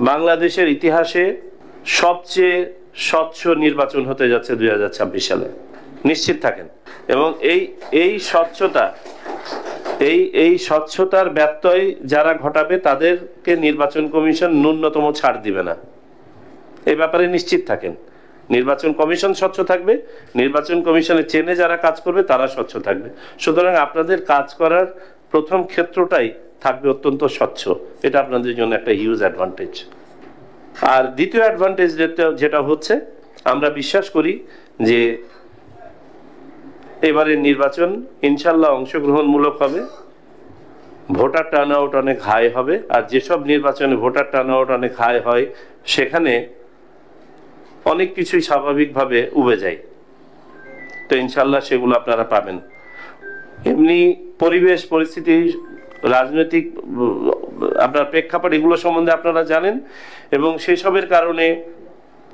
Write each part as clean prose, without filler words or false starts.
বাংলাদেশের ইতিহাসে সবচেয়ে স্বচ্ছ নির্বাচন হতে যাচ্ছে 2026 সালে, নিশ্চিত থাকেন। এবং এই স্বচ্ছতার ব্যত্যয় যারা ঘটাবে তাদেরকে নির্বাচন কমিশন ন্যূনতম ছাড় দিবে না, এই ব্যাপারে নিশ্চিত থাকেন। নির্বাচন কমিশন স্বচ্ছ থাকবে, নির্বাচন কমিশনের চেনে যারা কাজ করবে তারা স্বচ্ছ থাকবে। সুতরাং আপনাদের কাজ করার প্রথম ক্ষেত্রটাই থাকবে অত্যন্ত স্বচ্ছ, এটা আপনাদের জন্য একটা হিউজ অ্যাডভান্টেজ। আর দ্বিতীয় অ্যাডভান্টেজ যেটা হচ্ছে, আমরা বিশ্বাস করি যে এবারে নির্বাচন ইনশাল্লাহ অংশগ্রহণমূলক হবে, ভোটার টার্ন আউট অনেক হাই হবে। আর যেসব নির্বাচনে ভোটার টার্ন আউট অনেক হাই হয় সেখানে অনেক কিছুই স্বাভাবিকভাবে উবে যায়, তো ইনশাল্লাহ সেগুলো আপনারা পাবেন। এমনি পরিবেশ পরিস্থিতি, রাজনৈতিক আপনার প্রেক্ষাপট এগুলো সম্বন্ধে আপনারা জানেন, এবং সেসবের কারণে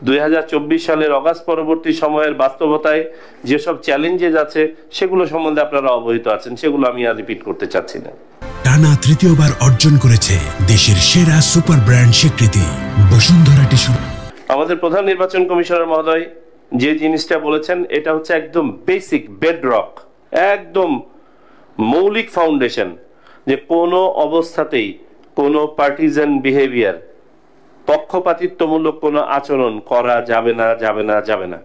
2024 সালের অগাস্ট পরবর্তী সময়ের বাস্তবতায় যেসব চ্যালেঞ্জেস আছে সেগুলো সম্বন্ধে আপনারা অবহিত আছেন, সেগুলো আমি আর রিপিট করতে চাচ্ছি না। টানা তৃতীয়বার অর্জন করেছে দেশের সেরা সুপার ব্র্যান্ড স্বীকৃতি বসুন্ধরা টিস্যু। আমাদের প্রধান নির্বাচন কমিশনার মহোদয় যে জিনিসটা বলেছেন এটা হচ্ছে একদম বেসিক বেডরক, একদম মৌলিক ফাউন্ডেশন, যে কোনো অবস্থাতেই কোনো পার্টিজান বিহেভিয়ার, পক্ষপাতিত্বমূলক কোনো আচরণ করা যাবে না।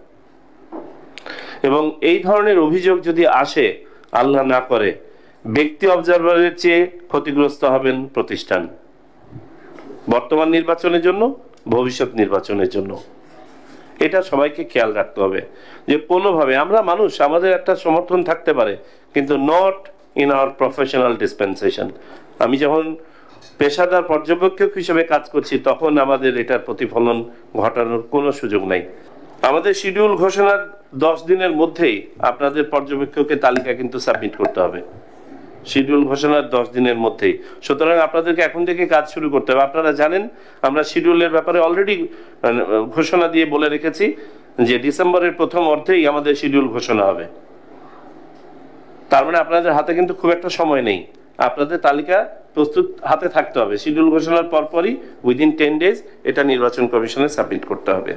এবং এই ধরনের অভিযোগ যদি আসে, আল্লাহ না করে, ব্যক্তি অবজারভারের চেয়ে ক্ষতিগ্রস্ত হবেন প্রতিষ্ঠান, বর্তমান নির্বাচনের জন্য, ভবিষ্যৎ নির্বাচনের জন্য। এটা সবাইকে খেয়াল রাখতে হবে যে কোনোভাবে আমরা মানুষ, আমাদের একটা সমর্থন থাকতে পারে, কিন্তু not in our professional dispensation. আমি যখন পেশাদার পর্যবেক্ষক হিসেবে কাজ করছি তখন আমাদের এটার প্রতিফলন ঘটানোর কোনো সুযোগ নাই। আমাদের শিডিউল ঘোষণার 10 দিনের মধ্যেই আপনাদের পর্যবেক্ষকের তালিকা কিন্তু সাবমিট করতে হবে, শিডিউল ঘোষণার 10 দিনের মধ্যেই। সুতরাং আপনাদেরকে এখন থেকে কাজ শুরু করতে হবে। আপনারা জানেন আমরা শিডিউলের ব্যাপারে অলরেডি ঘোষণা দিয়ে বলে রেখেছি যে ডিসেম্বরের প্রথম অর্ধেই আমাদের শিডিউল ঘোষণা হবে। তার মানে আপনাদের হাতে কিন্তু খুব একটা সময় নেই, আপনাদের তালিকা প্রস্তুত হাতে থাকতে হবে। শিডিউল ঘোষণার পরপরই উইদিন 10 days এটা নির্বাচন কমিশনে সাবমিট করতে হবে।